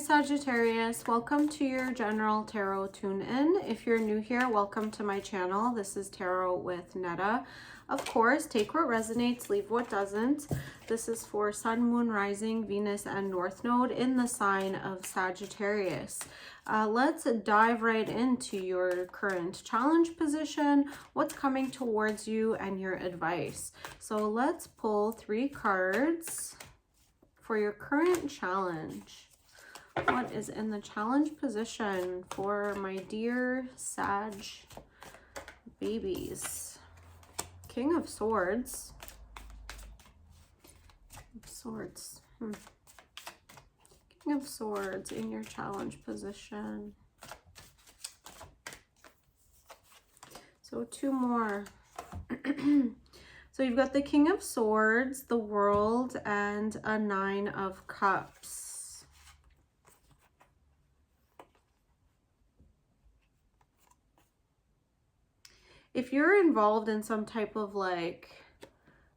Sagittarius, welcome to your general tarot tune-in. If you're new here, welcome to my channel. This is Tarot with Netta. Of course, take what resonates, leave what doesn't. This is for Sun, Moon, Rising, Venus, and North Node in the sign of Sagittarius. Let's dive right into your current challenge position, what's coming towards you, and your advice. So let's pull 3 cards for your current challenge. What is in the challenge position for my dear Sag babies? King of Swords. King of Swords in your challenge position. So 2 more. So you've got the King of Swords, the World, and a 9 of Cups. If you're involved in some type of like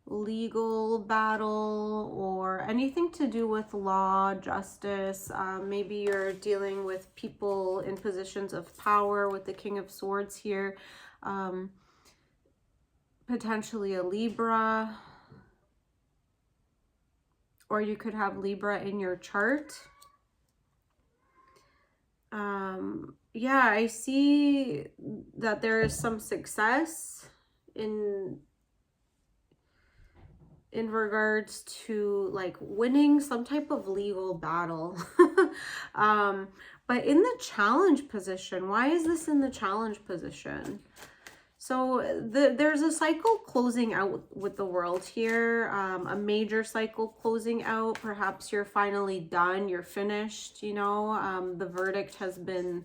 legal battle or anything to do with law, justice, maybe you're dealing with people in positions of power with the King of Swords here, potentially a Libra, or you could have Libra in your chart. Yeah, I see that there is some success in regards to like winning some type of legal battle. But in the challenge position, why is this in the challenge position? So there's a cycle closing out with the World here, a major cycle closing out. Perhaps you're finally done, you're finished, you know, the verdict has been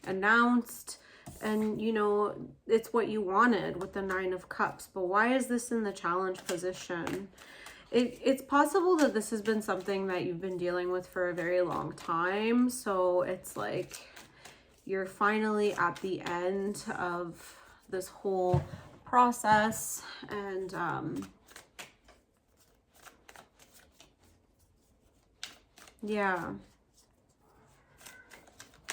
announced, and you know, it's what you wanted with the 9 of Cups. But why is this in the challenge position? It's possible that this has been something that you've been dealing with for a very long time. So it's like you're finally at the end of this whole process, and yeah.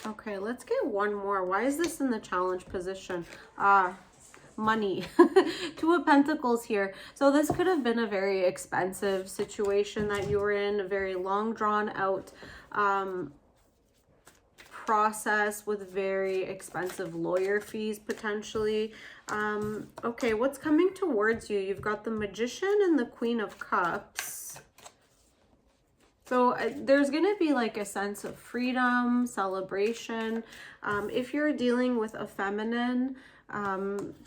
Okay, let's get one more. Why is this in the challenge position? Money. 2 of Pentacles here. So this could have been a very expensive situation that you were in, a very long drawn out process with very expensive lawyer fees potentially. Okay, what's coming towards you? You've got the Magician and the Queen of Cups. So there's going to be like a sense of freedom, celebration. If you're dealing with a feminine,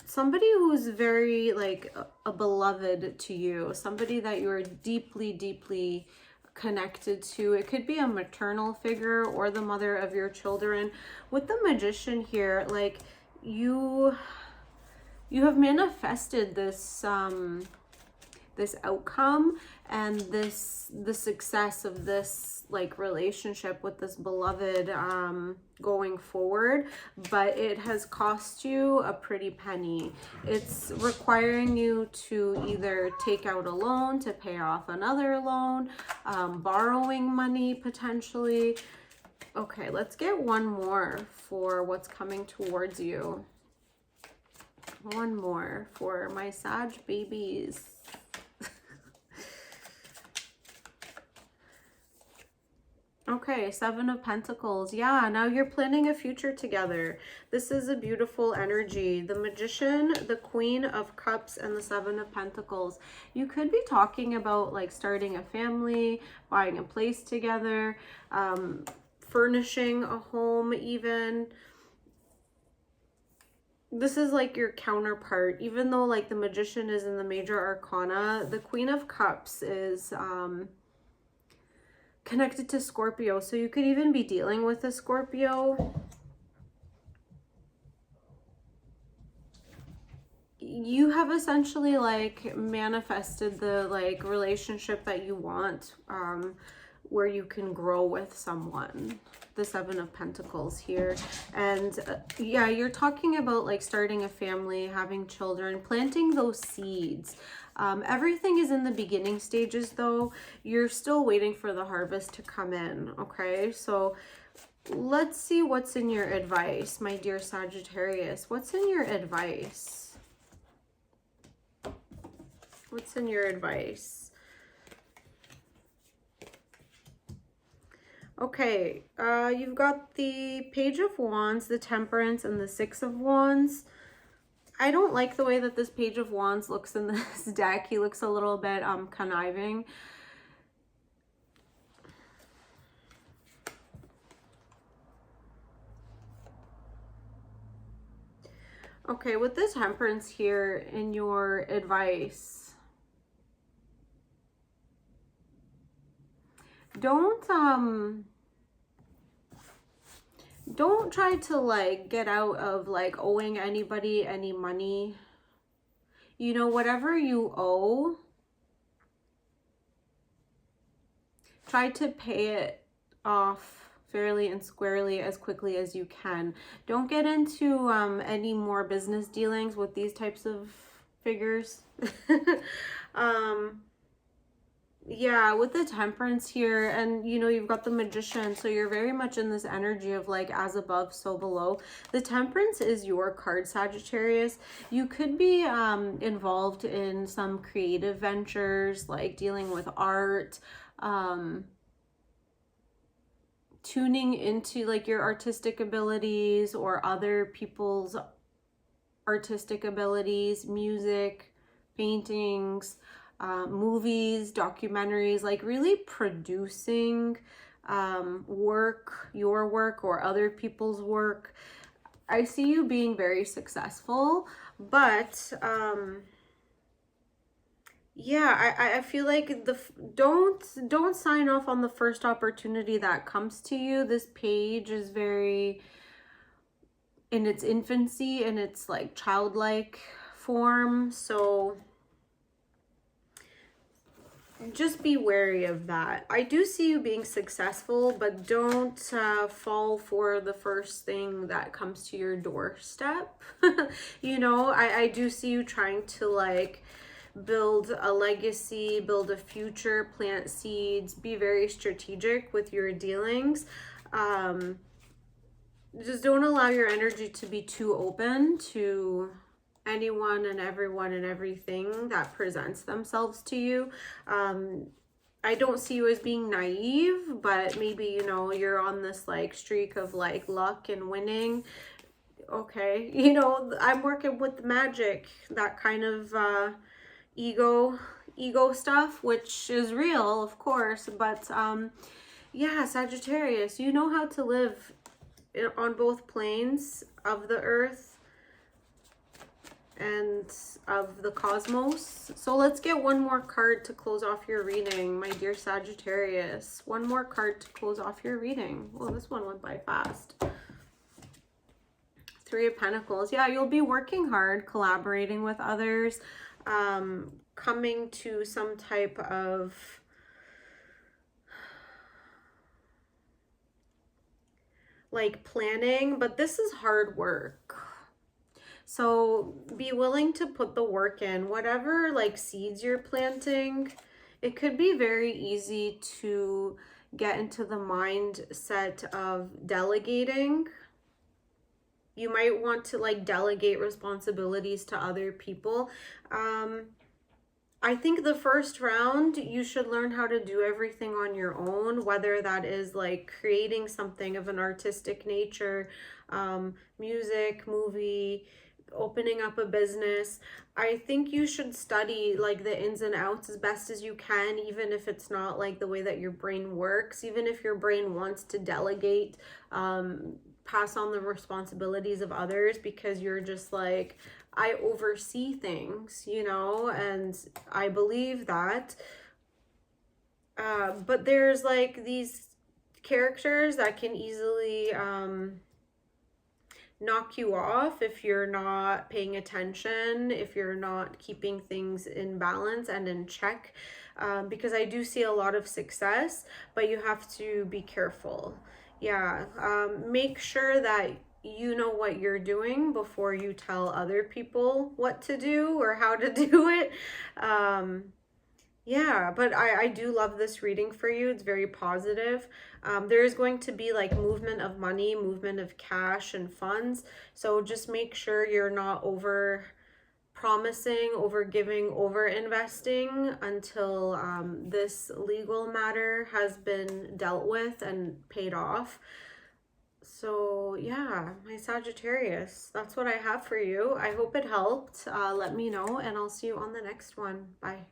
somebody who's very like a beloved to you, somebody that you're deeply, deeply connected to. It could be a maternal figure or the mother of your children. With the Magician here, like you have manifested this this outcome and the success of this like relationship with this beloved going forward, but it has cost you a pretty penny. It's requiring you to either take out a loan to pay off another loan, borrowing money potentially. Okay, let's get one more for what's coming towards you. One more for my Sag babies. Okay, 7 of Pentacles. Yeah, now you're planning a future together. This is a beautiful energy. The Magician, the Queen of Cups, and the 7 of Pentacles. You could be talking about like starting a family, buying a place together, furnishing a home even. This is like your counterpart. Even though like the Magician is in the major arcana, the Queen of Cups is connected to Scorpio, so you could even be dealing with a Scorpio. You have essentially like manifested the like relationship that you want, where you can grow with someone. The 7 of Pentacles here. And yeah, you're talking about like starting a family, having children, planting those seeds. Everything is in the beginning stages though. You're still waiting for the harvest to come in, okay? So let's see what's in your advice, my dear Sagittarius. What's in your advice? What's in your advice? Okay, you've got the Page of Wands, the Temperance, and the Six of Wands. I don't like the way that this Page of Wands looks in this deck. He looks a little bit conniving. Okay, with this Temperance here in your advice, don't try to like get out of like owing anybody any money. You know, whatever you owe, try to pay it off fairly and squarely as quickly as you can. Don't get into any more business dealings with these types of figures. Yeah, with the Temperance here, and you know, you've got the Magician, so you're very much in this energy of like as above, so below. The Temperance is your card, Sagittarius. You could be involved in some creative ventures, like dealing with art, tuning into like your artistic abilities or other people's artistic abilities, music, paintings, movies, documentaries, like really producing work, your work or other people's work. I see you being very successful, but yeah, I feel like don't sign off on the first opportunity that comes to you. This page is very in its infancy, in its like childlike form, so just be wary of that. I do see you being successful, but don't fall for the first thing that comes to your doorstep. You know, I do see you trying to like build a legacy, build a future, plant seeds, be very strategic with your dealings. Just don't allow your energy to be too open to anyone and everyone and everything that presents themselves to you. I don't see you as being naive, but maybe, you know, you're on this like streak of like luck and winning. Okay, you know, I'm working with magic, that kind of ego stuff, which is real, of course, but yeah, Sagittarius, you know how to live on both planes of the earth and of the cosmos. So let's get one more card to close off your reading, my dear Sagittarius. One more card to close off your reading. Well, this one went by fast. Three of Pentacles. Yeah, you'll be working hard, collaborating with others, coming to some type of like planning, but this is hard work. So be willing to put the work in. Whatever like seeds you're planting, it could be very easy to get into the mindset of delegating. You might want to like delegate responsibilities to other people. I think the first round, you should learn how to do everything on your own, whether that is like creating something of an artistic nature, music, movie, opening up a business. I think you should study like the ins and outs as best as you can, even if it's not like the way that your brain works, even if your brain wants to delegate, pass on the responsibilities of others, because you're just like, I oversee things, you know, and I believe that. But there's like these characters that can easily knock you off if you're not paying attention, if you're not keeping things in balance and in check, because I do see a lot of success, but you have to be careful. Yeah, make sure that you know what you're doing before you tell other people what to do or how to do it. Yeah, but I do love this reading for you. It's very positive. There is going to be like movement of money, movement of cash and funds. So just make sure you're not over promising, over giving, over investing until this legal matter has been dealt with and paid off. So yeah, my Sagittarius, that's what I have for you. I hope it helped. Let me know and I'll see you on the next one. Bye.